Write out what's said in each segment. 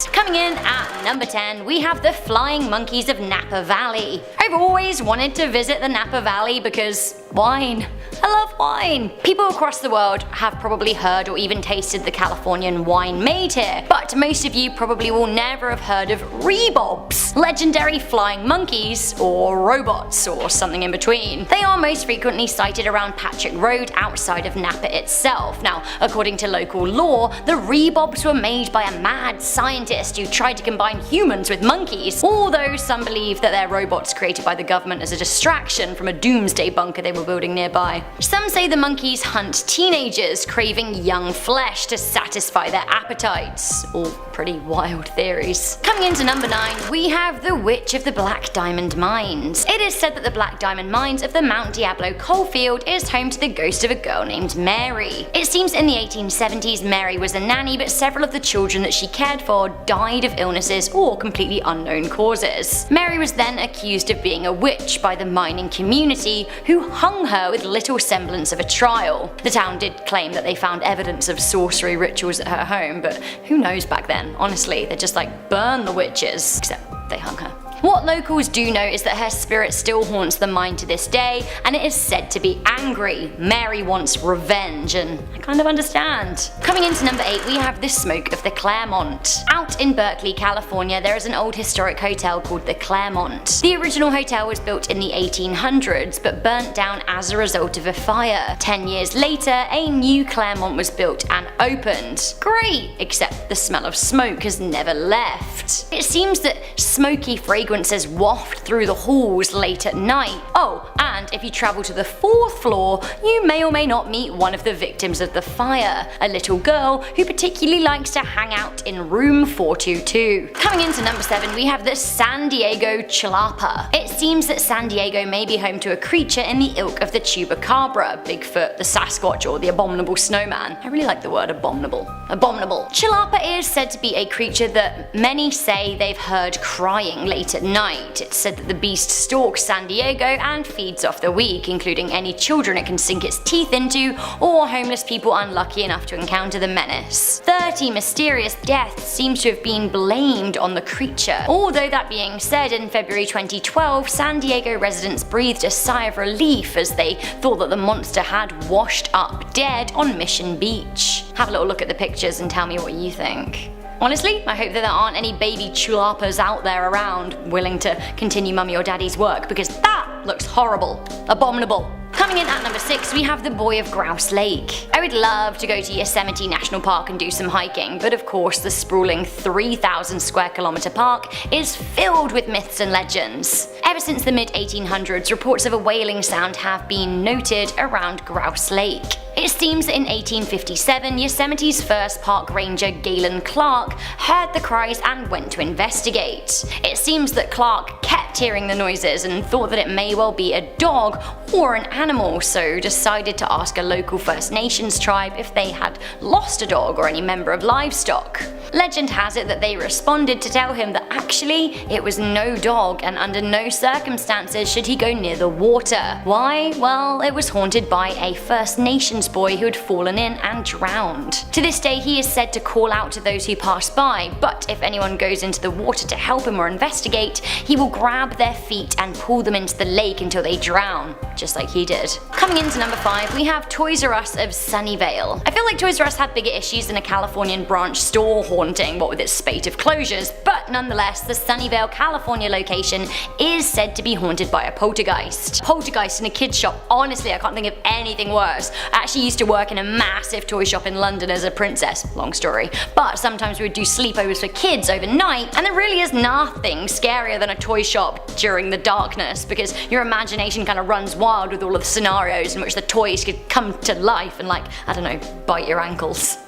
Coming in at number 10, we have the Flying Monkeys of Napa Valley. I've always wanted to visit the Napa Valley because wine. I love wine. People across the world have probably heard or even tasted the Californian wine made here, but most of you probably will never have heard of rebobs, legendary flying monkeys, or robots, or something in between. They are most frequently sighted around Patrick Road outside of Napa itself. Now, according to local law, the rebobs were made by a mad scientist who tried to combine humans with monkeys, although some believe that they're robots created by the government as a distraction from a doomsday bunker they were building nearby. Some say the monkeys hunt teenagers craving young flesh to satisfy their appetites. All pretty wild theories. Coming into number 9, we have the Witch of the Black Diamond Mines. It is said that the Black Diamond Mines of the Mount Diablo coalfield is home to the ghost of a girl named Mary. It seems in the 1870s Mary was a nanny, but several of the children that she cared for died of illnesses or completely unknown causes. Mary was then accused of being a witch by the mining community, who hung her with little semblance of a trial. The town did claim that they found evidence of sorcery rituals at her home, but who knows back then? Honestly, they just burn the witches, except they hung her. What locals do know is that her spirit still haunts the mine to this day, and it is said to be angry. Mary wants revenge, and I kind of understand. Coming into number 8, we have the Smoke of the Claremont. Out in Berkeley, California, there is an old historic hotel called the Claremont. The original hotel was built in the 1800s, but burnt down as a result of a fire. 10 years later, a new Claremont was built and opened. Great, except the smell of smoke has never left. It seems that smoky fragrances waft through the halls late at night. Oh, and if you travel to the 4th floor, you may or may not meet one of the victims of the fire, a little girl who particularly likes to hang out in room 422. Coming into number 7, we have the San Diego Chilapa. It seems that San Diego may be home to a creature in the ilk of the Chupacabra, Bigfoot, the Sasquatch, or the Abominable Snowman. I really like the word abominable. Abominable. Chilapa is said to be a creature that many say they've heard crying late at night. It's said that the beast stalks San Diego and feeds off the weak, including any children it can sink its teeth into, or homeless people unlucky enough to encounter the menace. 30 mysterious deaths seem to have been blamed on the creature. Although that being said, in February 2012, San Diego residents breathed a sigh of relief as they thought that the monster had washed up dead on Mission Beach. Have a little look at the pictures and tell me what you think. Honestly, I hope that there aren't any baby chulapas out there around willing to continue mummy or daddy's work, because that looks horrible. Abominable. Coming in at number 6, we have the Boy of Grouse Lake. I would love to go to Yosemite National Park and do some hiking, but of course the sprawling 3,000 square kilometer park is filled with myths and legends. Ever since the mid-1800s, reports of a wailing sound have been noted around Grouse Lake. It seems that in 1857, Yosemite's first park ranger Galen Clark heard the cries and went to investigate. It seems that Clark kept hearing the noises and thought that it may well be a dog or an animal, so decided to ask a local First Nations tribe if they had lost a dog or any member of livestock. Legend has it that they responded to tell him that actually it was no dog, and under no circumstances should he go near the water. Why? Well, it was haunted by a First Nations boy who had fallen in and drowned. To this day he is said to call out to those who pass by, but if anyone goes into the water to help him or investigate, he will grab their feet and pull them into the lake until they drown, just like he did. Coming into number 5, we have Toys R Us of Sunnyvale. I feel like Toys R Us had bigger issues than a Californian branch store haunting, what with its spate of closures, but nonetheless the Sunnyvale, California location is said to be haunted by a poltergeist. Poltergeist in a kid's shop, honestly I can't think of anything worse. I actually used to work in a massive toy shop in London as a princess, long story, but sometimes we would do sleepovers for kids overnight, and there really is nothing scarier than a toy shop during the darkness, because your imagination kind of runs wild with all of the scenarios in which the toys could come to life and, like, I don't know, bite your ankles.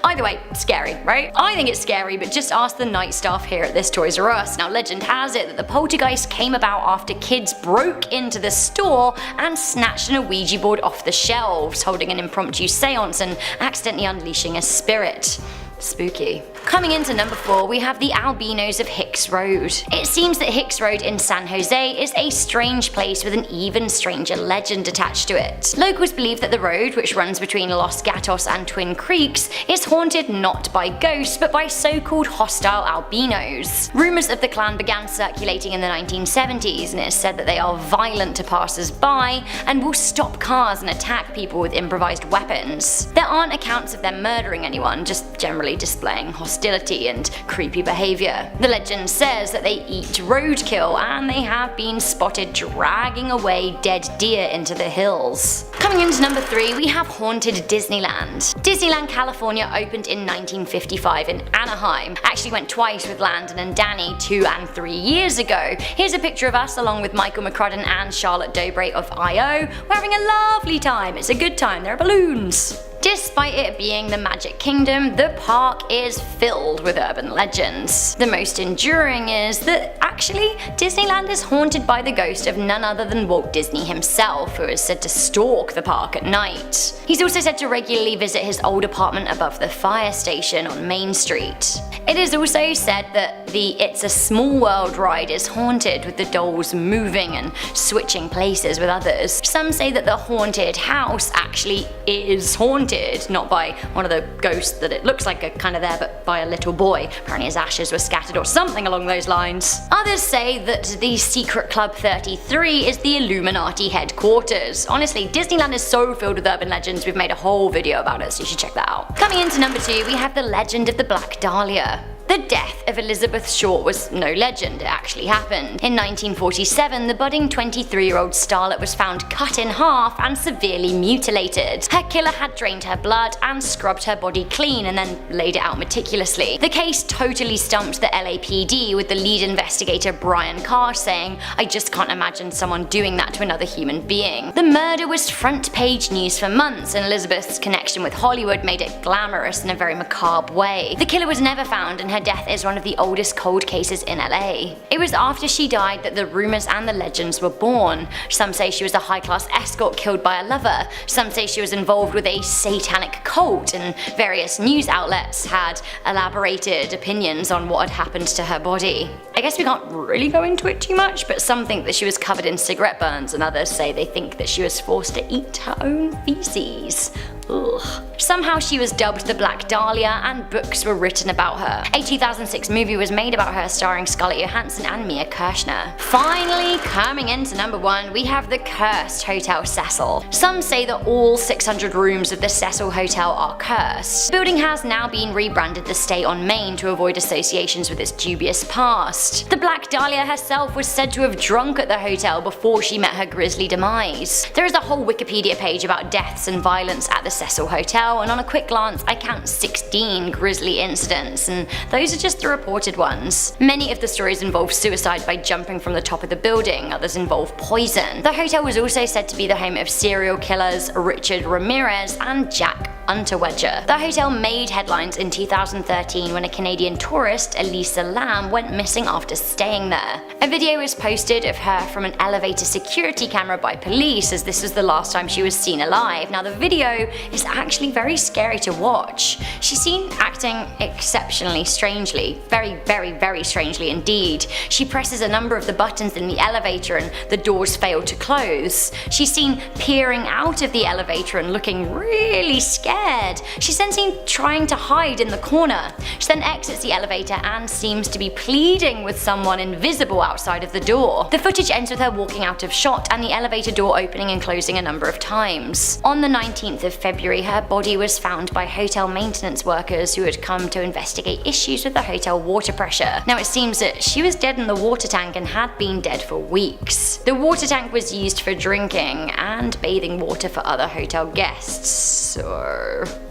Either way, scary, right? I think it's scary, but just ask the night staff here at this Toys R Us. Now, legend has it that the poltergeist came about after kids broke into the store and snatched an Ouija board off the shelves, holding an impromptu seance and accidentally unleashing a spirit. Spooky. Coming into number 4, we have the albinos of Hicks Road. It seems that Hicks Road in San Jose is a strange place with an even stranger legend attached to it. Locals believe that the road, which runs between Los Gatos and Twin Creeks, is haunted not by ghosts but by so-called hostile albinos. Rumours of the clan began circulating in the 1970s, and it is said that they are violent to passers-by and will stop cars and attack people with improvised weapons. There aren't accounts of them murdering anyone, just generally displaying hostility and creepy behaviour. The legend says that they eat roadkill, and they have been spotted dragging away dead deer into the hills. Coming into number 3, we have Haunted Disneyland. Disneyland California opened in 1955 in Anaheim. Actually went twice with Landon and Danny 2 and 3 years ago. Here's a picture of us along with Michael McCrudden and Charlotte Dobre of I.O. We're having a lovely time. It's a good time. There are balloons. Despite it being the Magic Kingdom, the park is filled with urban legends. The most enduring is that actually Disneyland is haunted by the ghost of none other than Walt Disney himself, who is said to stalk the park at night. He's also said to regularly visit his old apartment above the fire station on Main Street. It is also said that the It's a Small World ride is haunted, with the dolls moving and switching places with others. Some say that the haunted house actually is haunted, not by one of the ghosts that it looks like are kind of there, but by a little boy. Apparently his ashes were scattered or something along those lines. Others say that the Secret Club 33 is the Illuminati headquarters. Honestly, Disneyland is so filled with urban legends, we've made a whole video about it, so you should check that out. Coming into number 2, we have the legend of the Black Dahlia. The death of Elizabeth Short was no legend, it actually happened. In 1947, the budding 23-year-old starlet was found cut in half and severely mutilated. Her killer had drained her blood and scrubbed her body clean and then laid it out meticulously. The case totally stumped the LAPD, with the lead investigator Brian Carr saying, "I just can't imagine someone doing that to another human being." The murder was front page news for months, and Elizabeth's connection with Hollywood made it glamorous in a very macabre way. The killer was never found, and her death is one of the oldest cold cases in LA. It was after she died that the rumours and the legends were born. Some say she was a high-class escort killed by a lover. Some say she was involved with a satanic cult, and various news outlets had elaborated opinions on what had happened to her body. I guess we can't really go into it too much, but some think that she was covered in cigarette burns, and others say they think that she was forced to eat her own feces. Ugh. Somehow she was dubbed the Black Dahlia, and books were written about her. A 2006 movie was made about her starring Scarlett Johansson and Mia Kirshner. Finally, coming into number 1, we have the cursed Hotel Cecil. Some say that all 600 rooms of the Cecil Hotel are cursed. The building has now been rebranded the Stay on Main to avoid associations with its dubious past. The Black Dahlia herself was said to have drunk at the hotel before she met her grisly demise. There is a whole Wikipedia page about deaths and violence at the Cecil Hotel, and on a quick glance I count 16 grisly incidents, and those are just the reported ones. Many of the stories involve suicide by jumping from the top of the building, others involve poison. The hotel was also said to be the home of serial killers Richard Ramirez and Jack Unterweger. The hotel made headlines in 2013 when a Canadian tourist, Elisa Lam, went missing after staying there. A video was posted of her from an elevator security camera by police, as this was the last time she was seen alive. Now the video is actually very scary to watch. She's seen acting exceptionally strangely, very strangely indeed. She presses a number of the buttons in the elevator and the doors fail to close. She's seen peering out of the elevator and looking really scared. She's then seen trying to hide in the corner. She then exits the elevator and seems to be pleading with someone invisible outside of the door. The footage ends with her walking out of shot and the elevator door opening and closing a number of times. On the 19th of February, her body was found by hotel maintenance workers who had come to investigate issues with the hotel water pressure. Now it seems that she was dead in the water tank and had been dead for weeks. The water tank was used for drinking and bathing water for other hotel guests, so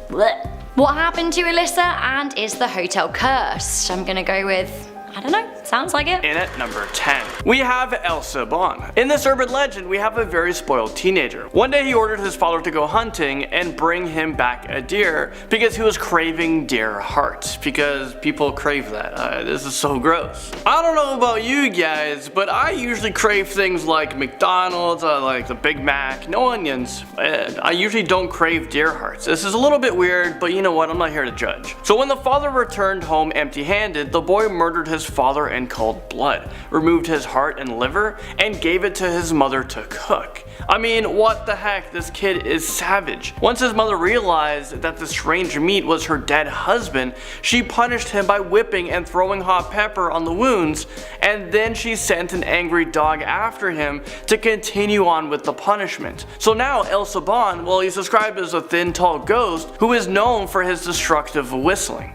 blech. What happened to Alyssa, and is the hotel cursed? I'm gonna go with, I don't know, sounds Sounds like it. And at number 10, we have Silbon. In this urban legend, we have a very spoiled teenager. One day he ordered his father to go hunting and bring him back a deer because he was craving deer hearts, because people crave that. This is so gross. I don't know about you guys, but I usually crave things like McDonald's, like the Big Mac, no onions. I usually don't crave deer hearts. This is a little bit weird, but you know what, I'm not here to judge. So when the father returned home empty-handed, the boy murdered his father in cold blood, removed his heart and liver, and gave it to his mother to cook. I mean, what the heck, this kid is savage. Once his mother realized that the strange meat was her dead husband, she punished him by whipping and throwing hot pepper on the wounds, and then she sent an angry dog after him to continue on with the punishment. So now Silbon, well, he's described as a thin, tall ghost who is known for his destructive whistling.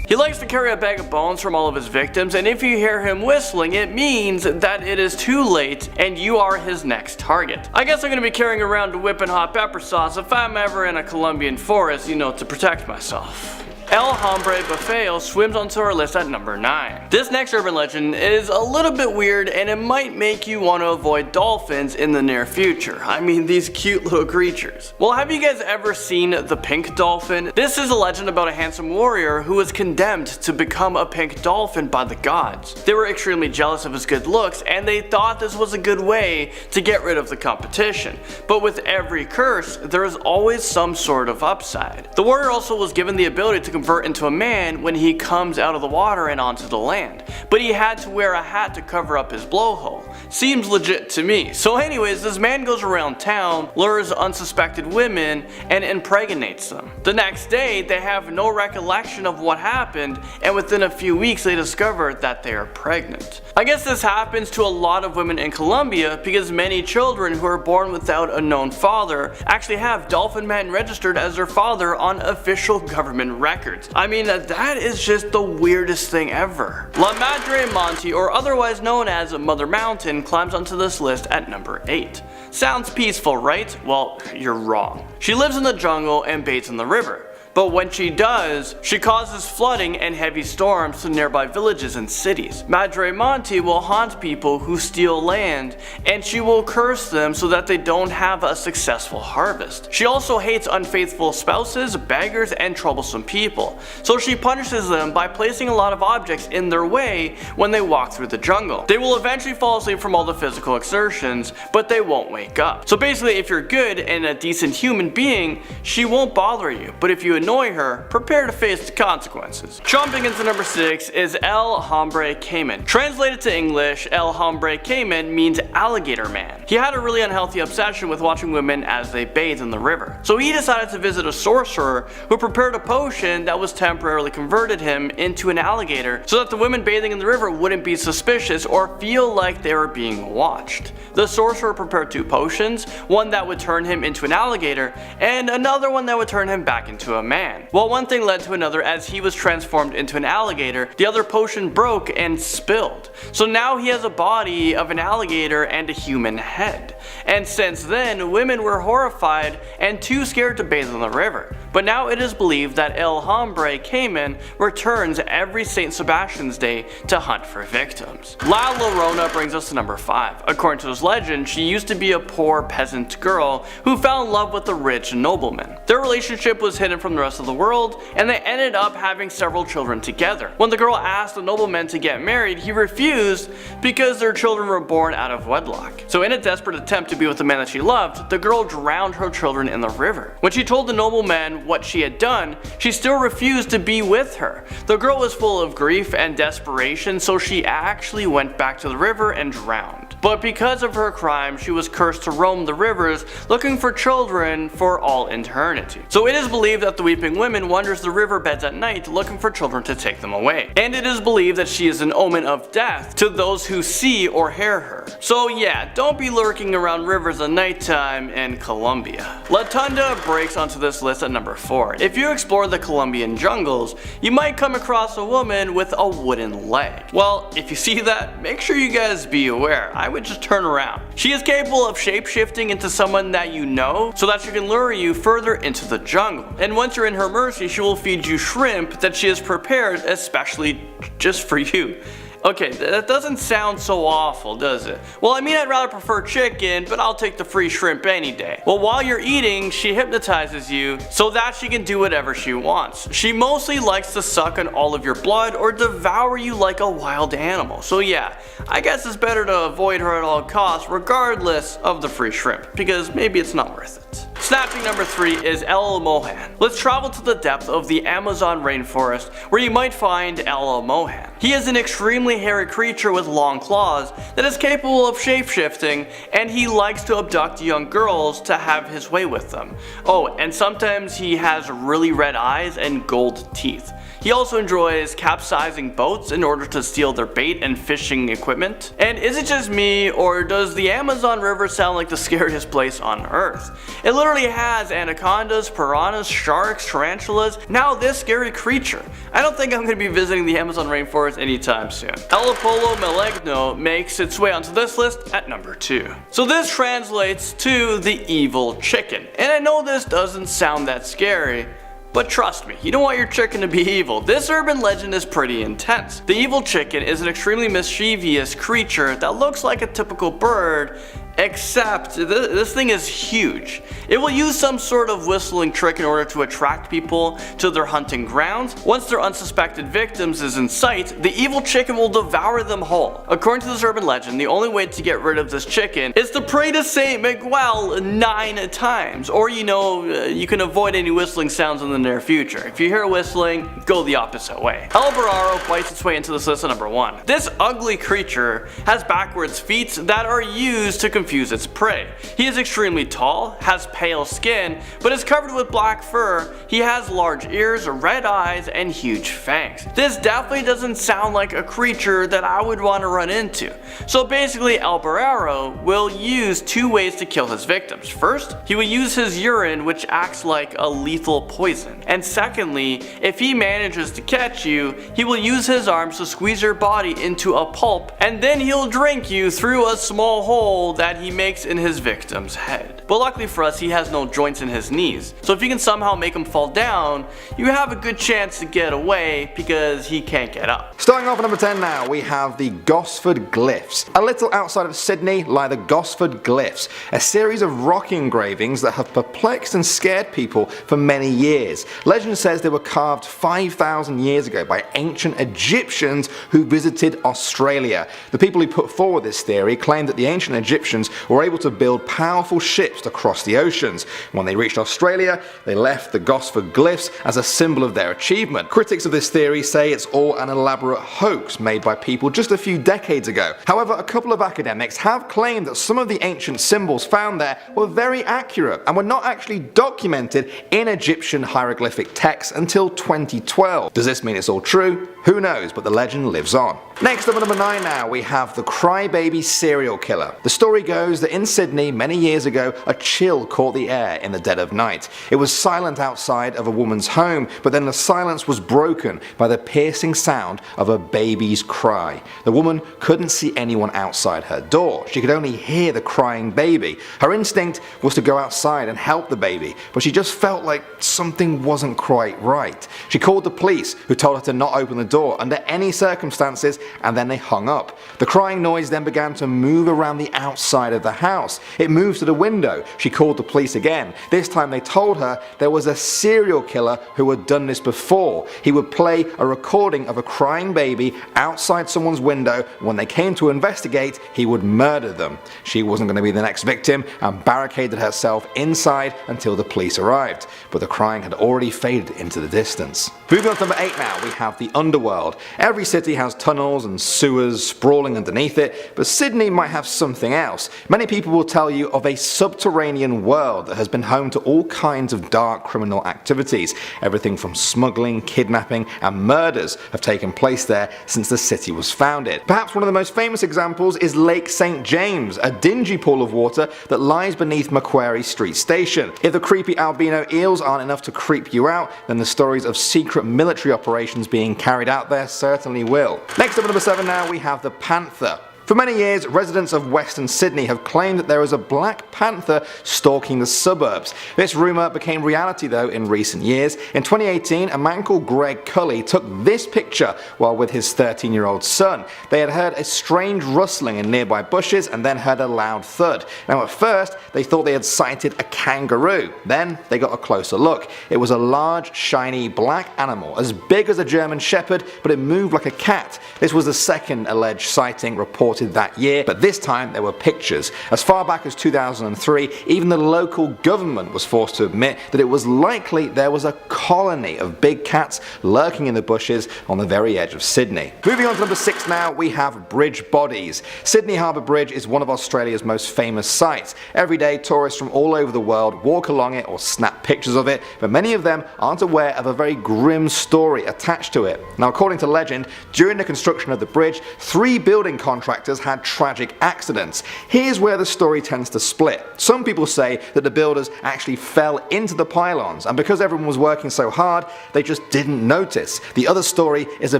He likes to carry a bag of bones from all of his victims, and if you hear him whistling, it means that it is too late and you are his next target. I guess I'm gonna be carrying around whipping hot pepper sauce if I'm ever in a Colombian forest, you know, to protect myself. El Hombre Bufeo swims onto our list at number 9. This next urban legend is a little bit weird and it might make you want to avoid dolphins in the near future. I mean, these cute little creatures. Well, have you guys ever seen the pink dolphin? This is a legend about a handsome warrior who was condemned to become a pink dolphin by the gods. They were extremely jealous of his good looks and they thought this was a good way to get rid of the competition. But with every curse, there is always some sort of upside. The warrior also was given the ability to convert into a man when he comes out of the water and onto the land, but he had to wear a hat to cover up his blowhole. Seems legit to me. So anyways, this man goes around town, lures unsuspected women, and impregnates them. The next day, they have no recollection of what happened, and within a few weeks they discover that they are pregnant. I guess this happens to a lot of women in Colombia because many children who are born without a known father actually have dolphin men registered as their father on official government records. I mean, that is just the weirdest thing ever. La Madre Monte, or otherwise known as Mother Mountain, climbs onto this list at number 8. Sounds peaceful, right? Well, you're wrong. She lives in the jungle and bathes in the river. But when she does, she causes flooding and heavy storms to nearby villages and cities. Madre Monte will haunt people who steal land, and she will curse them so that they don't have a successful harvest. She also hates unfaithful spouses, beggars, and troublesome people, so she punishes them by placing a lot of objects in their way when they walk through the jungle. They will eventually fall asleep from all the physical exertions, but they won't wake up. So basically, if you're good and a decent human being, she won't bother you, but if you annoy her, prepare to face the consequences. Jumping into number 6 is El Hombre Cayman. Translated to English, El Hombre Cayman means alligator man. He had a really unhealthy obsession with watching women as they bathed in the river. So he decided to visit a sorcerer who prepared a potion that was temporarily converted him into an alligator so that the women bathing in the river wouldn't be suspicious or feel like they were being watched. The sorcerer prepared 2 potions, one that would turn him into an alligator and another one that would turn him back into a man. Well, one thing led to another. As he was transformed into an alligator, the other potion broke and spilled. So now he has a body of an alligator and a human head. And since then, women were horrified and too scared to bathe in the river. But now it is believed that El Hombre Cayman returns every St. Sebastian's Day to hunt for victims. La Llorona brings us to number 5. According to this legend, she used to be a poor peasant girl who fell in love with a rich nobleman. Their relationship was hidden from the rest of the world, and they ended up having several children together. When the girl asked the nobleman to get married, he refused because their children were born out of wedlock. So in a desperate attempt to be with the man that she loved, the girl drowned her children in the river. When she told the nobleman what she had done, she still refused to be with her. The girl was full of grief and desperation, so she actually went back to the river and drowned. But because of her crime, she was cursed to roam the rivers looking for children for all eternity. So it is believed that the weeping woman wanders the riverbeds at night looking for children to take them away. And it is believed that she is an omen of death to those who see or hear her. So yeah, don't be lurking around rivers at nighttime in Colombia. La Tunda breaks onto this list at number 4. If you explore the Colombian jungles, you might come across a woman with a wooden leg. Well, if you see that, make sure you guys be aware. I would just turn around. She is capable of shapeshifting into someone that you know so that she can lure you further into the jungle. And once you're in her mercy, she will feed you shrimp that she has prepared especially just for you. Okay, that doesn't sound so awful, does it? Well, I mean, I'd rather prefer chicken, but I'll take the free shrimp any day. Well, while you're eating, she hypnotizes you so that she can do whatever she wants. She mostly likes to suck on all of your blood or devour you like a wild animal. So yeah, I guess it's better to avoid her at all costs regardless of the free shrimp, because maybe it's not worth it. Snapping number 3 is El Mohan. Let's travel to the depth of the Amazon rainforest where you might find El Mohan. He is an extremely hairy creature with long claws that is capable of shapeshifting, and he likes to abduct young girls to have his way with them. Oh, and sometimes he has really red eyes and gold teeth. He also enjoys capsizing boats in order to steal their bait and fishing equipment. And is it just me, or does the Amazon River sound like the scariest place on earth? It literally has anacondas, piranhas, sharks, tarantulas, now this scary creature. I don't think I'm going to be visiting the Amazon rainforest anytime soon. El Apollo Maligno makes its way onto this list at number 2. So this translates to the evil chicken. And I know this doesn't sound that scary, but trust me, you don't want your chicken to be evil. This urban legend is pretty intense. The evil chicken is an extremely mischievous creature that looks like a typical bird, except this thing is huge. It will use some sort of whistling trick in order to attract people to their hunting grounds. Once their unsuspected victims is in sight, the evil chicken will devour them whole. According to this urban legend, the only way to get rid of this chicken is to pray to Saint Miguel 9 times, or you can avoid any whistling sounds in the near future. If you hear whistling, go the opposite way. El Bararo bites its way into this list at number 1. This ugly creature has backwards feet that are used to confuse its prey. He is extremely tall, has pale skin, but is covered with black fur. He has large ears, red eyes, and huge fangs. This definitely doesn't sound like a creature that I would want to run into. So basically, El Bararo will use 2 ways to kill his victims. First, he will use his urine, which acts like a lethal poison. And secondly, if he manages to catch you, he will use his arms to squeeze your body into a pulp, and then he'll drink you through a small hole that he makes in his victim's head. But luckily for us, he has no joints in his knees, so if you can somehow make him fall down, you have a good chance to get away because he can't get up. Starting off at number 10 now, we have the Gosford Glyphs. A little outside of Sydney lie the Gosford Glyphs, a series of rock engravings that have perplexed and scared people for many years. Legend says they were carved 5,000 years ago by ancient Egyptians who visited Australia. The people who put forward this theory claim that the ancient Egyptians were able to build powerful ships to cross the oceans. When they reached Australia, they left the Gosford Glyphs as a symbol of their achievement. Critics of this theory say it's all an elaborate hoax made by people just a few decades ago. However, a couple of academics have claimed that some of the ancient symbols found there were very accurate and were not actually documented in Egyptian hieroglyphic texts until 2012. Does this mean it's all true? Who knows, but the legend lives on. Next up at number 9 now, we have the crybaby serial killer. The story goes that in Sydney many years ago, a chill caught the air in the dead of night. It was silent outside of a woman's home, but then the silence was broken by the piercing sound of a baby's cry. The woman couldn't see anyone outside her door. She could only hear the crying baby. Her instinct was to go outside and help the baby, but she just felt like something wasn't quite right. She called the police, who told her to not open the door under any circumstances, and then they hung up. The crying noise then began to move around the outside of the house. It moved to the window. She called the police again. This time they told her there was a serial killer who had done this before. He would play a recording of a crying baby outside someone's window. When they came to investigate, he would murder them. She wasn't going to be the next victim and barricaded herself inside until the police arrived, but the crying had already faded into the distance. Moving on to number 8 now, we have the underworld. Every city has tunnels and sewers sprawling underneath it, but Sydney might have something else. Many people will tell you of a subterranean world that has been home to all kinds of dark criminal activities. Everything from smuggling, kidnapping and murders have taken place there since the city was founded. Perhaps one of the most famous examples is Lake St James, a dingy pool of water that lies beneath Macquarie Street Station. If the creepy albino eels aren't enough to creep you out, then the stories of secret military operations being carried out there certainly will. Next up at number 7 now, we have the panther. For many years, residents of Western Sydney have claimed that there is a black panther stalking the suburbs. This rumour became reality though in recent years. In 2018, a man called Greg Cully took this picture while with his 13-year-old son. They had heard a strange rustling in nearby bushes and then heard a loud thud. Now at first, they thought they had sighted a kangaroo. Then they got a closer look. It was a large, shiny black animal, as big as a German shepherd, but it moved like a cat. This was the second alleged sighting reported that year, but this time there were pictures. As far back as 2003, even the local government was forced to admit that it was likely there was a colony of big cats lurking in the bushes on the very edge of Sydney. Moving on to number 6 now, we have bridge bodies. Sydney Harbour Bridge is one of Australia's most famous sites. Every day tourists from all over the world walk along it or snap pictures of it, but many of them aren't aware of a very grim story attached to it. Now according to legend, during the construction of the bridge, 3 building contractors had tragic accidents. Here's where the story tends to split. Some people say that the builders actually fell into the pylons, and because everyone was working so hard, they just didn't notice. The other story is a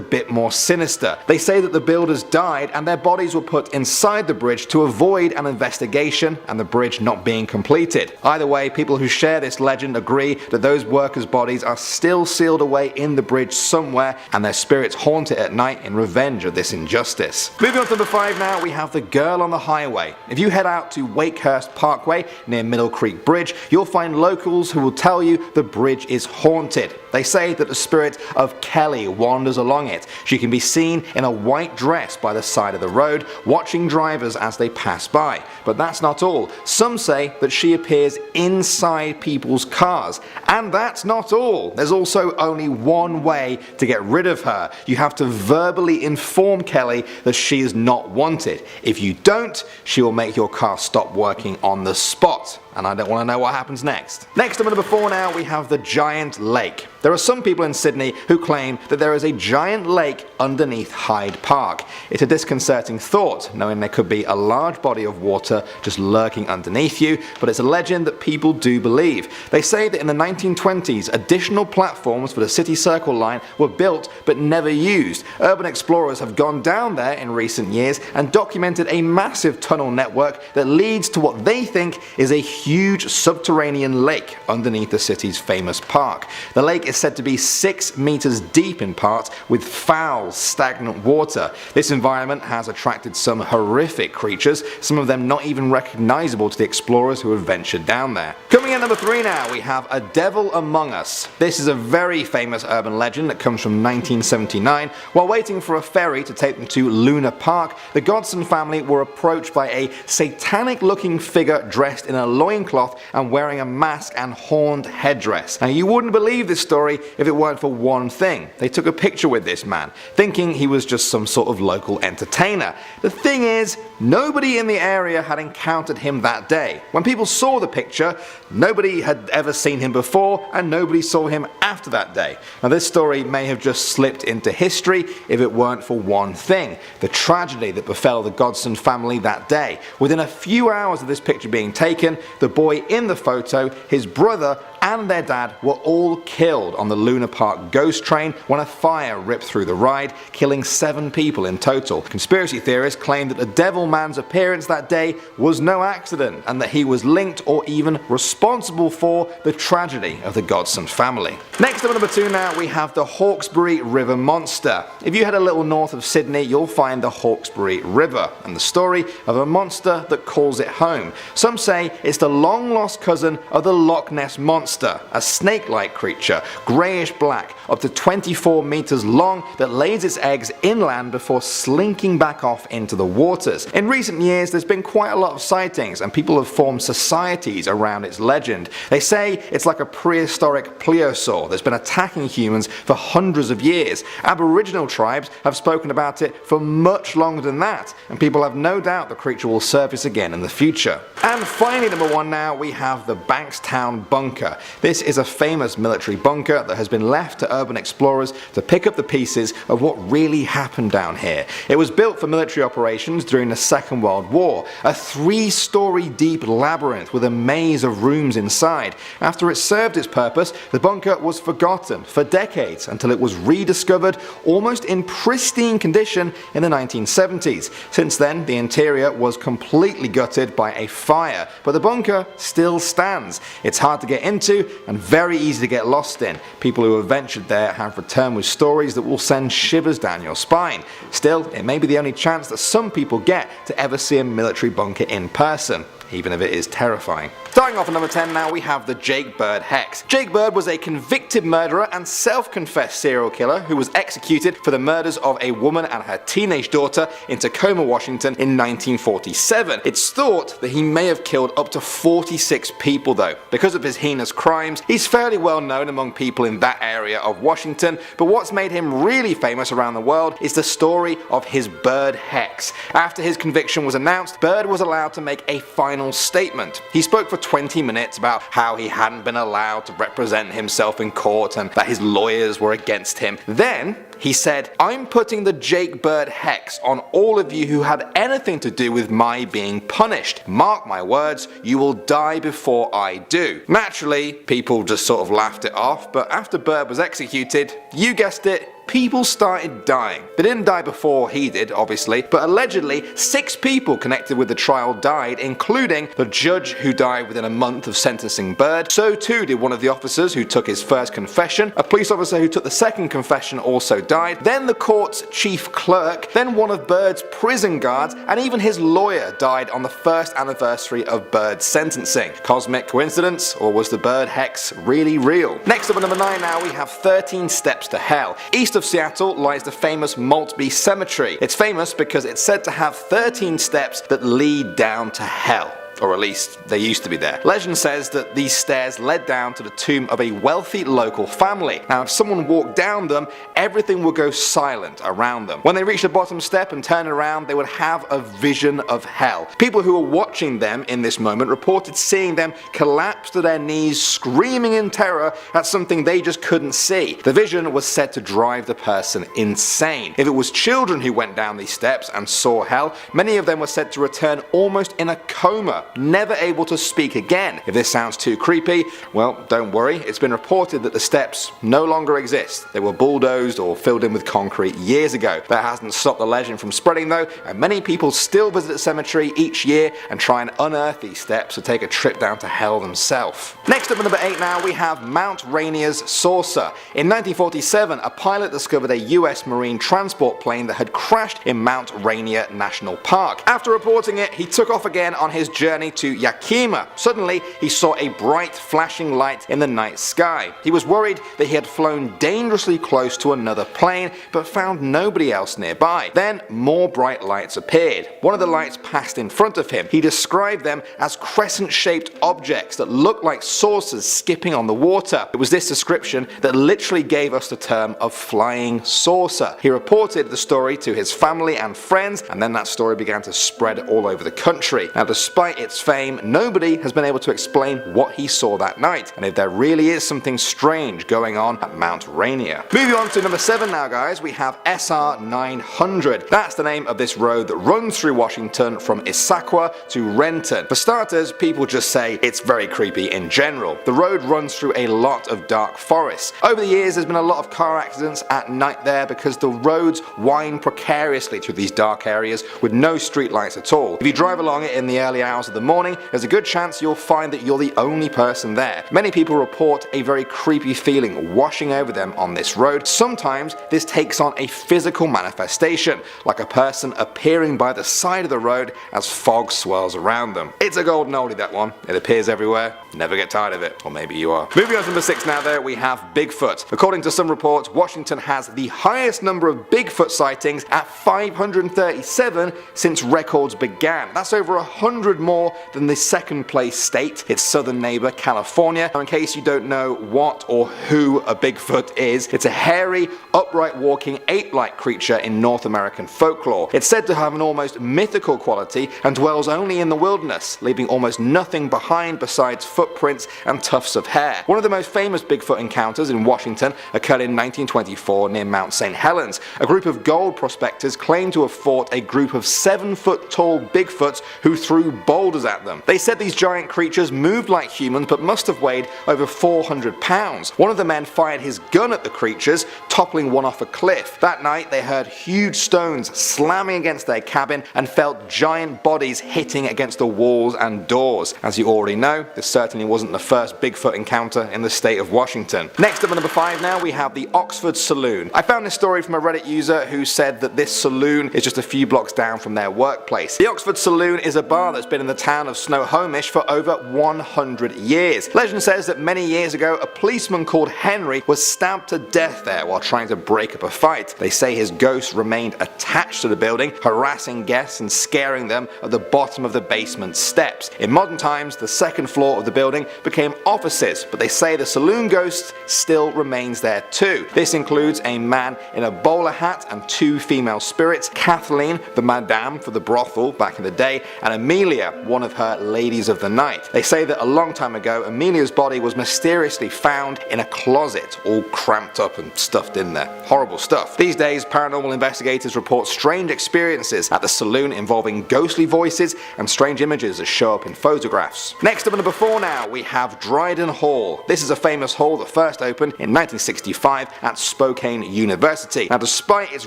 bit more sinister. They say that the builders died and their bodies were put inside the bridge to avoid an investigation and the bridge not being completed. Either way, people who share this legend agree that those workers' bodies are still sealed away in the bridge somewhere and their spirits haunt it at night in revenge of this injustice. Moving on to number 5 now, we have the girl on the highway. If you head out to Wakehurst Parkway near Middle Creek Bridge, you'll find locals who will tell you the bridge is haunted. They say that the spirit of Kelly wanders along it. She can be seen in a white dress by the side of the road, watching drivers as they pass by. But that's not all. Some say that she appears inside people's cars. And that's not all. There's also only one way to get rid of her. You have to verbally inform Kelly that she is not wanted. If you don't, she will make your car stop working on the spot. And I don't want to know what happens next. Next up at number 4 now, we have the giant lake. There are some people in Sydney who claim that there is a giant lake underneath Hyde Park. It's a disconcerting thought, knowing there could be a large body of water just lurking underneath you, but it's a legend that people do believe. They say that in the 1920s, additional platforms for the City Circle line were built but never used. Urban explorers have gone down there in recent years and documented a massive tunnel network that leads to what they think is a huge subterranean lake underneath the city's famous park. The lake is said to be 6 meters deep in parts, with foul, stagnant water. This environment has attracted some horrific creatures, some of them not even recognizable to the explorers who have ventured down there. Coming in number 3 now, we have a devil among us. This is a very famous urban legend that comes from 1979. While waiting for a ferry to take them to Luna Park, the Godson family were approached by a satanic looking figure dressed in a loincloth and wearing a mask and horned headdress. Now you wouldn't believe this story if it weren't for one thing. They took a picture with this man, thinking he was just some sort of local entertainer. The thing is, nobody in the area had encountered him that day. When people saw the picture, nobody had ever seen him before and nobody saw him after that day. Now this story may have just slipped into history if it weren't for one thing: the tragedy that befell the Godson family that day. Within a few hours of this picture being taken, the boy in the photo, his brother, and their dad were all killed on the Luna Park ghost train when a fire ripped through the ride, killing 7 people in total. Conspiracy theorists claim that the Devil Man's appearance that day was no accident and that he was linked or even responsible for the tragedy of the Godson family. Next up at number 2 now, we have the Hawkesbury River Monster. If you head a little north of Sydney, you'll find the Hawkesbury River and the story of a monster that calls it home. Some say it's the long lost cousin of the Loch Ness Monster, a snake-like creature, greyish black, up to 24 meters long, that lays its eggs inland before slinking back off into the waters. In recent years, there's been quite a lot of sightings and people have formed societies around its legend. They say it's like a prehistoric plesiosaur that's been attacking humans for hundreds of years. Aboriginal tribes have spoken about it for much longer than that, and people have no doubt the creature will surface again in the future. And finally, number 1 now, we have the Bankstown Bunker. This is a famous military bunker that has been left to urban explorers to pick up the pieces of what really happened down here. It was built for military operations during the Second World War, a 3-story deep labyrinth with a maze of rooms inside. After it served its purpose, the bunker was forgotten for decades until it was rediscovered almost in pristine condition in the 1970s. Since then, the interior was completely gutted by a fire, but the bunker still stands. It's hard to get into and very easy to get lost in. People who have ventured there have returned with stories that will send shivers down your spine. Still, it may be the only chance that some people get to ever see a military bunker in person, even if it is terrifying. Starting off at number 10 now, we have the Jake Bird Hex. Jake Bird was a convicted murderer and self-confessed serial killer who was executed for the murders of a woman and her teenage daughter in Tacoma, Washington in 1947. It's thought that he may have killed up to 46 people though. Because of his heinous crimes, he's fairly well known among people in that area of Washington, but what's made him really famous around the world is the story of his Bird Hex. After his conviction was announced, Bird was allowed to make a final statement. He spoke for 20 minutes about how he hadn't been allowed to represent himself in court and that his lawyers were against him. Then he said, "I'm putting the Jake Bird Hex on all of you who had anything to do with my being punished. Mark my words, you will die before I do." Naturally, people just sort of laughed it off, but after Bird was executed, you guessed it, people started dying. They didn't die before he did, obviously, but allegedly 6 people connected with the trial died, including the judge who died within a month of sentencing Bird. So too did one of the officers who took his first confession. A police officer who took the second confession also died. Then the court's chief clerk, then one of Bird's prison guards, and even his lawyer died on the first anniversary of Bird's sentencing. Cosmic coincidence, or was the Bird Hex really real? Next up at number 9 now, we have 13 Steps to Hell. East of Seattle lies the famous Maltby Cemetery. It's famous because it's said to have 13 steps that lead down to hell. Or at least they used to be there. Legend says that these stairs led down to the tomb of a wealthy local family. Now if someone walked down them, everything would go silent around them. When they reached the bottom step and turned around, they would have a vision of hell. People who were watching them in this moment reported seeing them collapse to their knees, screaming in terror at something they just couldn't see. The vision was said to drive the person insane. If it was children who went down these steps and saw hell, many of them were said to return almost in a coma, never able to speak again. If this sounds too creepy, well, don't worry, it's been reported that the steps no longer exist. They were bulldozed or filled in with concrete years ago. That hasn't stopped the legend from spreading though, and many people still visit the cemetery each year and try and unearth these steps to take a trip down to hell themselves. Next up at number 8 now, we have Mount Rainier's saucer. In 1947, a pilot discovered a US Marine transport plane that had crashed in Mount Rainier National Park. After reporting it, he took off again on his journey to Yakima. Suddenly, he saw a bright flashing light in the night sky. He was worried that he had flown dangerously close to another plane, but found nobody else nearby. Then more bright lights appeared. One of the lights passed in front of him. He described them as crescent-shaped objects that looked like saucers skipping on the water. It was this description that literally gave us the term of flying saucer. He reported the story to his family and friends, and then that story began to spread all over the country. Now, despite its fame, nobody has been able to explain what he saw that night, and if there really is something strange going on at Mount Rainier. Moving on to number 7 now guys, we have SR 900. That's the name of this road that runs through Washington from Issaquah to Renton. For starters, people just say it's very creepy in general. The road runs through a lot of dark forests. Over the years there's been a lot of car accidents at night there because the roads wind precariously through these dark areas with no street lights at all. If you drive along it in the early hours of the morning, there's a good chance you'll find that you're the only person there. Many people report a very creepy feeling washing over them on this road. Sometimes this takes on a physical manifestation, like a person appearing by the side of the road as fog swirls around them. It's a golden oldie, that one. It appears everywhere. Never get tired of it. Or maybe you are. Moving on to number 6 now there, we have Bigfoot. According to some reports, Washington has the highest number of Bigfoot sightings at 537 since records began. That's over 100 more more than the second place state, its southern neighbor California. Now, in case you don't know what or who a Bigfoot is, it's a hairy, upright walking ape-like creature in North American folklore. It's said to have an almost mythical quality and dwells only in the wilderness, leaving almost nothing behind besides footprints and tufts of hair. One of the most famous Bigfoot encounters in Washington occurred in 1924 near Mount St. Helens. A group of gold prospectors claimed to have fought a group of 7-foot-tall Bigfoots who threw boulders at them. They said these giant creatures moved like humans but must have weighed over 400 pounds. One of the men fired his gun at the creatures, toppling one off a cliff. That night they heard huge stones slamming against their cabin and felt giant bodies hitting against the walls and doors. As you already know, this certainly wasn't the first Bigfoot encounter in the state of Washington. Next up at number 5 now, we have the Oxford Saloon. I found this story from a Reddit user who said that this saloon is just a few blocks down from their workplace. The Oxford Saloon is a bar that's been in the town of Snohomish for over 100 years. Legend says that many years ago, a policeman called Henry was stabbed to death there while trying to break up a fight. They say his ghost remained attached to the building, harassing guests and scaring them at the bottom of the basement steps. In modern times, the second floor of the building became offices, but they say the saloon ghost still remains there too. This includes a man in a bowler hat and 2 female spirits, Kathleen, the madame for the brothel back in the day, and Amelia, one of her ladies of the night. They say that a long time ago, Amelia's body was mysteriously found in a closet, all cramped up and stuffed in there. Horrible stuff. These days, paranormal investigators report strange experiences at the saloon involving ghostly voices and strange images that show up in photographs. Next up at number 4 now, we have Dryden Hall. This is a famous hall that first opened in 1965 at Spokane University. Now, despite its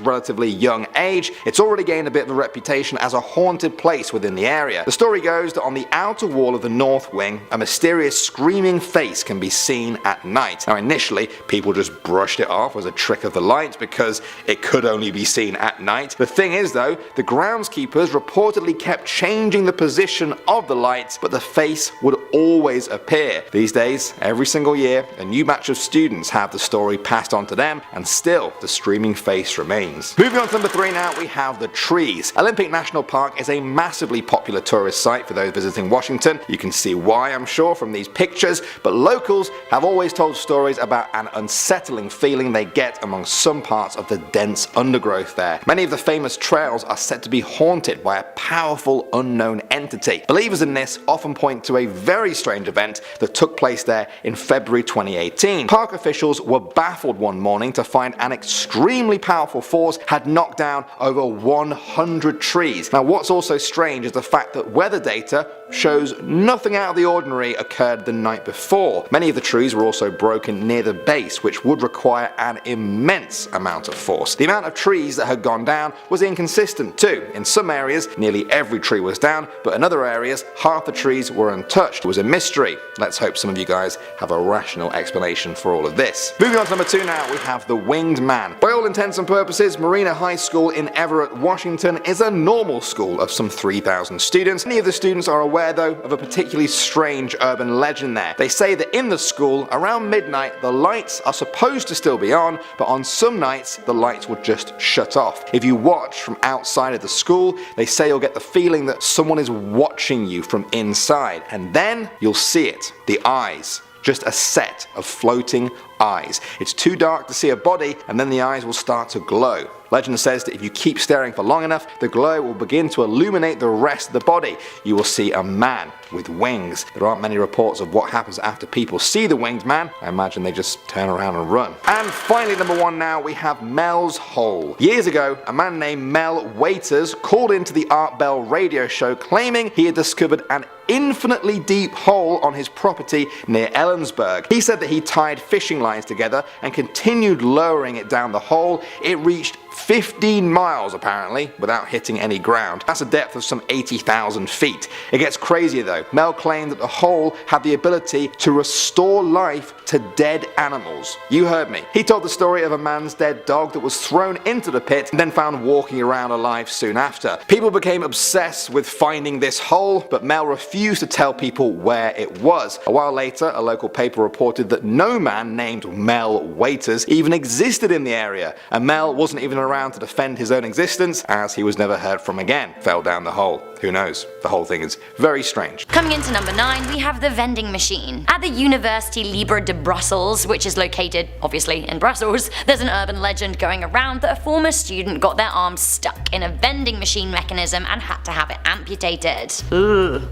relatively young age, it's already gained a bit of a reputation as a haunted place within the area. The story goes that on the outer wall of the north wing, a mysterious screaming face can be seen at night. Now, initially, people just brushed it off as a trick of the light because it could only be seen at night. The thing is though, the groundskeepers reportedly kept changing the position of the lights, but the face would always appear. These days, every single year, a new batch of students have the story passed on to them, and still the screaming face remains. Moving on to number 3 now, we have the trees. Olympic National Park is a massively popular tourist site for those visiting Washington. You can see why, I'm sure, from these pictures, but locals have always told stories about an unsettling feeling they get among some parts of the dense undergrowth there. Many of the famous trails are said to be haunted by a powerful unknown entity. Believers in this often point to a very strange event that took place there in February 2018. Park officials were baffled one morning to find an extremely powerful force had knocked down over 100 trees. Now, what's also strange is the fact that weather data shows nothing out of the ordinary occurred the night before. Many of the trees were also broken near the base, which would require an immense amount of force. The amount of trees that had gone down was inconsistent too. In some areas, nearly every tree was down, but in other areas, half the trees were untouched. It was a mystery. Let's hope some of you guys have a rational explanation for all of this. Moving on to number 2 now, we have the Winged Man. By all intents and purposes, Marina High School in Everett, Washington is a normal school of some 3,000 students. Many of the students are aware though of a particularly strange urban legend there. They say that in the school, around midnight, the lights are supposed to still be on, but on some nights, the lights will just shut off. If you watch from outside of the school, they say you'll get the feeling that someone is watching you from inside, and then you'll see it, the eyes. Just a set of floating eyes. It's too dark to see a body, and then the eyes will start to glow. Legend says that if you keep staring for long enough, the glow will begin to illuminate the rest of the body. You will see a man with wings. There aren't many reports of what happens after people see the winged man. I imagine they just turn around and run. And finally, number 1 now, we have Mel's Hole. Years ago, a man named Mel Waiters called into the Art Bell radio show claiming he had discovered an infinitely deep hole on his property near Ellensburg. He said that he tied fishing lines together and continued lowering it down the hole. It reached 15 miles apparently without hitting any ground. That's a depth of some 80,000 feet. It gets crazier though. Mel claimed that the hole had the ability to restore life to dead animals. You heard me. He told the story of a man's dead dog that was thrown into the pit and then found walking around alive soon after. People became obsessed with finding this hole, but Mel refused to tell people where it was. A while later, a local paper reported that no man named Mel Waiters even existed in the area, and Mel wasn't even around to defend his own existence, as he was never heard from again. Fell down the hole. Who knows? The whole thing is very strange. Coming into number 9, we have the Vending Machine. At the Université Libre de Brussels, which is located, obviously, in Brussels, there's an urban legend going around that a former student got their arm stuck in a vending machine mechanism and had to have it amputated. Ugh.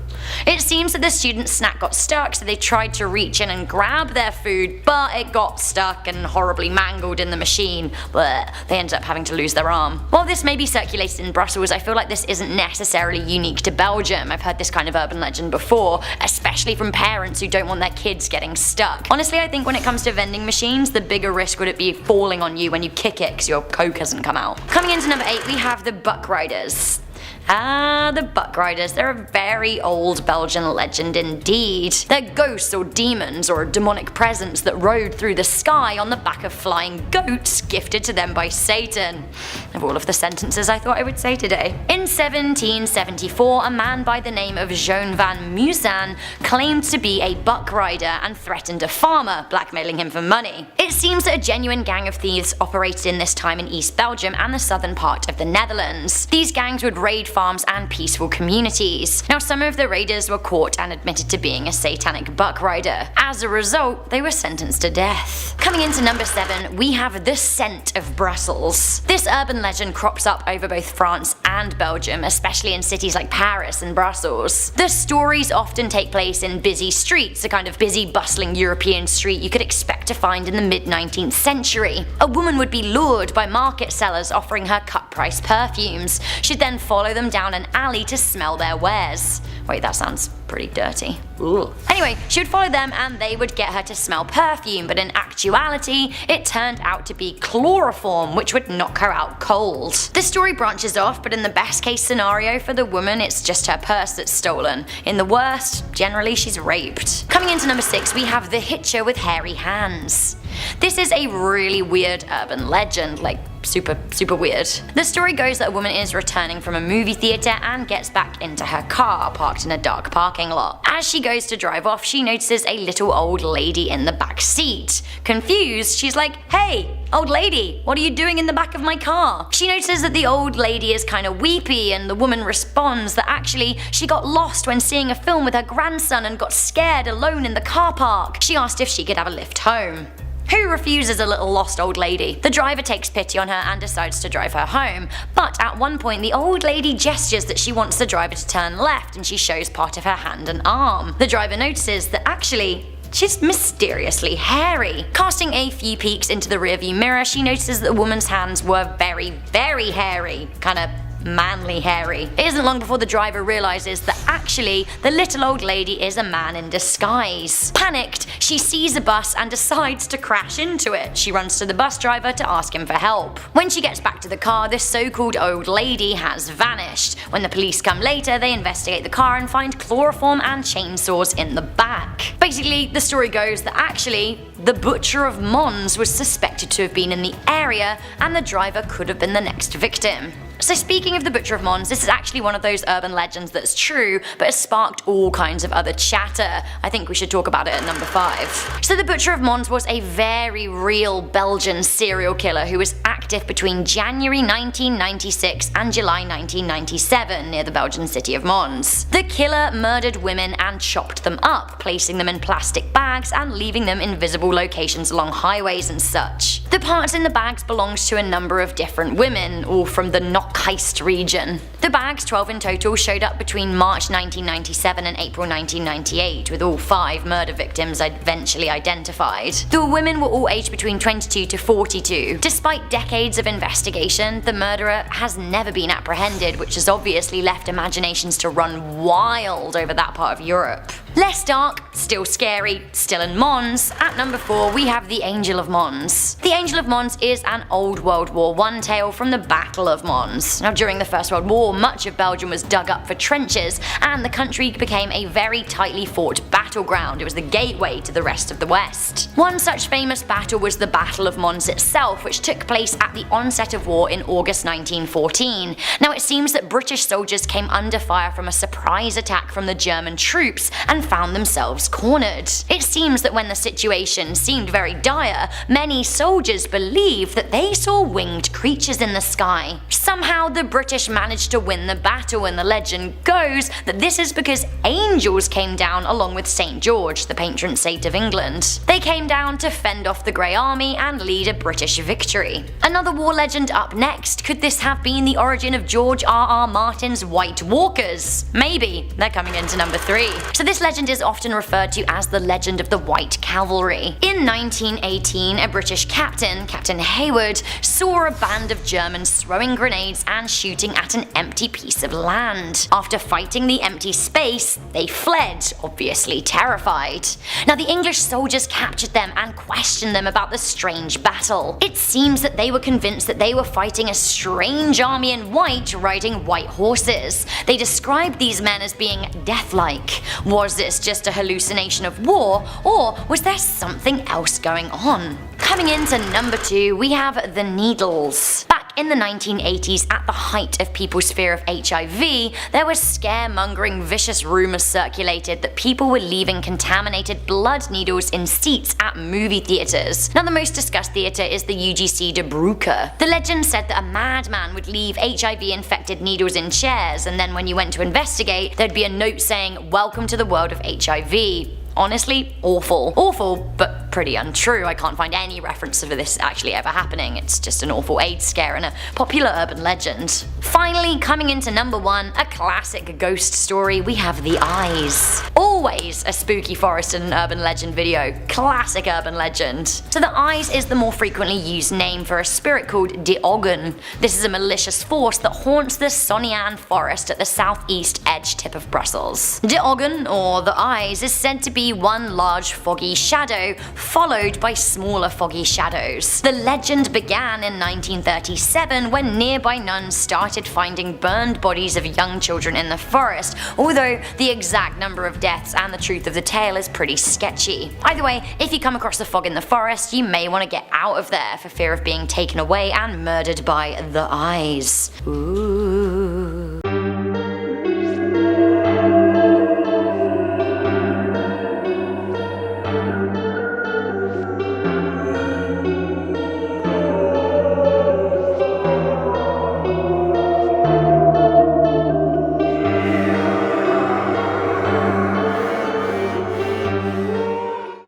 It seems that the student's snack got stuck, so they tried to reach in and grab their food, but it got stuck and horribly mangled in the machine. Blech. They ended up having to lose their arm. While this may be circulated in Brussels, I feel like this isn't necessarily unique to Belgium. I've heard this kind of urban legend before, especially from parents who don't want their kids getting stuck. Honestly, I think when it comes to vending machines, the bigger risk would it be falling on you when you kick it because your coke hasn't come out. Coming into number 8, we have the Buck Riders. Ah, the Buck Riders. They're a very old Belgian legend indeed. They're ghosts or demons or demonic presence that rode through the sky on the back of flying goats gifted to them by Satan. Of all of the sentences I thought I would say today. In 1774, a man by the name of Jean van Musan claimed to be a buck rider and threatened a farmer, blackmailing him for money. It seems that a genuine gang of thieves operated in this time in East Belgium and the southern part of the Netherlands. These gangs would raid farms and peaceful communities. Now, some of the raiders were caught and admitted to being a satanic buck rider. As a result, they were sentenced to death. Coming into number 7, we have the Scent of Brussels. This urban legend crops up over both France and Belgium, especially in cities like Paris and Brussels. The stories often take place in busy streets, a kind of busy, bustling European street you could expect to find in the mid-19th century. A woman would be lured by market sellers offering her cut-price perfumes. She'd then follow them down an alley to smell their wares. Wait, that sounds pretty dirty. Ugh. Anyway, she would follow them and they would get her to smell perfume, but in actuality, it turned out to be chloroform, which would knock her out cold. The story branches off, but in the best case scenario for the woman, it's just her purse that's stolen. In the worst, generally she's raped. Coming into number 6, we have the Hitcher with Hairy Hands. This is a really weird urban legend, like super weird. The story goes that a woman is returning from a movie theater and gets back into her car, parked in a dark parking lot. As she goes to drive off, she notices a little old lady in the back seat. Confused, she's like, "Hey, old lady, what are you doing in the back of my car?" She notices that the old lady is kind of weepy, and the woman responds that actually she got lost when seeing a film with her grandson and got scared alone in the car park. She asked if she could have a lift home. Who refuses a little lost old lady? The driver takes pity on her and decides to drive her home, but at one point the old lady gestures that she wants the driver to turn left and she shows part of her hand and arm. The driver notices that actually she's mysteriously hairy. Casting a few peeks into the rearview mirror, she notices that the woman's hands were very hairy, kinda manly hairy. It isn't long before the driver realizes that actually the little old lady is a man in disguise. Panicked, she sees a bus and decides to crash into it. She runs to the bus driver to ask him for help. When she gets back to the car, this so-called old lady has vanished. When the police come later, they investigate the car and find chloroform and chainsaws in the back. Basically, the story goes that actually the Butcher of Mons was suspected to have been in the area and the driver could have been the next victim. So speaking of the Butcher of Mons, this is actually one of those urban legends that's true, but has sparked all kinds of other chatter. I think we should talk about it at number 5. So the Butcher of Mons was a very real Belgian serial killer who was active between January 1996 and July 1997 near the Belgian city of Mons. The killer murdered women and chopped them up, placing them in plastic bags and leaving them in visible locations along highways and such. The parts in the bags belonged to a number of different women, all from the Hawkesbury region. The bags, 12 in total, showed up between March 1997 and April 1998, with all 5 murder victims eventually identified. The women were all aged between 22 to 42. Despite decades of investigation, the murderer has never been apprehended, which has obviously left imaginations to run wild over that part of Europe. Less dark, still scary, still in Mons. At number 4, we have the Angel of Mons. The Angel of Mons is an old World War I tale from the Battle of Mons. Netherlands. Now during the First World War, much of Belgium was dug up for trenches, and the country became a very tightly fought battleground. It was the gateway to the rest of the West. One such famous battle was the Battle of Mons itself, which took place at the onset of war in August 1914. Now it seems that British soldiers came under fire from a surprise attack from the German troops and found themselves cornered. It seems that when the situation seemed very dire, many soldiers believed that they saw winged creatures in the sky. Somehow the British managed to win the battle, and the legend goes that this is because angels came down along with St. George, the patron saint of England. They came down to fend off the Grey Army and lead a British victory. Another war legend up next. Could this have been the origin of George R. Martin's White Walkers? Maybe. They're coming into number 3. So this legend is often referred to as the legend of the White Cavalry. In 1918, a British captain, Captain Hayward, saw a band of Germans throwing grenades and shooting at an empty piece of land. After fighting the empty space, they fled, obviously terrified. Now the English soldiers captured them and questioned them about the strange battle. It seems that they were convinced that they were fighting a strange army in white riding white horses. They described these men as being death-like. Was this just a hallucination of war, or was there something else going on? Coming into number 2, we have the Needles. Back in the 1980s, at the height of people's fear of HIV, there was scaremongering, vicious rumours circulated that people were leaving contaminated blood needles in seats at movie theatres. Now the most discussed theatre is the UGC de Brugge. The legend said that a madman would leave HIV-infected needles in chairs, and then when you went to investigate, there'd be a note saying, "Welcome to the world of HIV." Honestly, awful. Awful, but pretty untrue. I can't find any reference to this actually ever happening. It's just an awful AIDS scare and a popular urban legend. Finally, coming into number 1, a classic ghost story, we have the Eyes. Always a spooky forest and an urban legend video. Classic urban legend. So the Eyes is the more frequently used name for a spirit called De Oggen. This is a malicious force that haunts the Sonian forest at the southeast edge tip of Brussels. De Oggen, or the Eyes, is said to be one large foggy shadow, followed by smaller foggy shadows. The legend began in 1937 when nearby nuns started finding burned bodies of young children in the forest, although the exact number of deaths and the truth of the tale is pretty sketchy. Either way, if you come across the fog in the forest, you may want to get out of there for fear of being taken away and murdered by the Eyes. Ooh.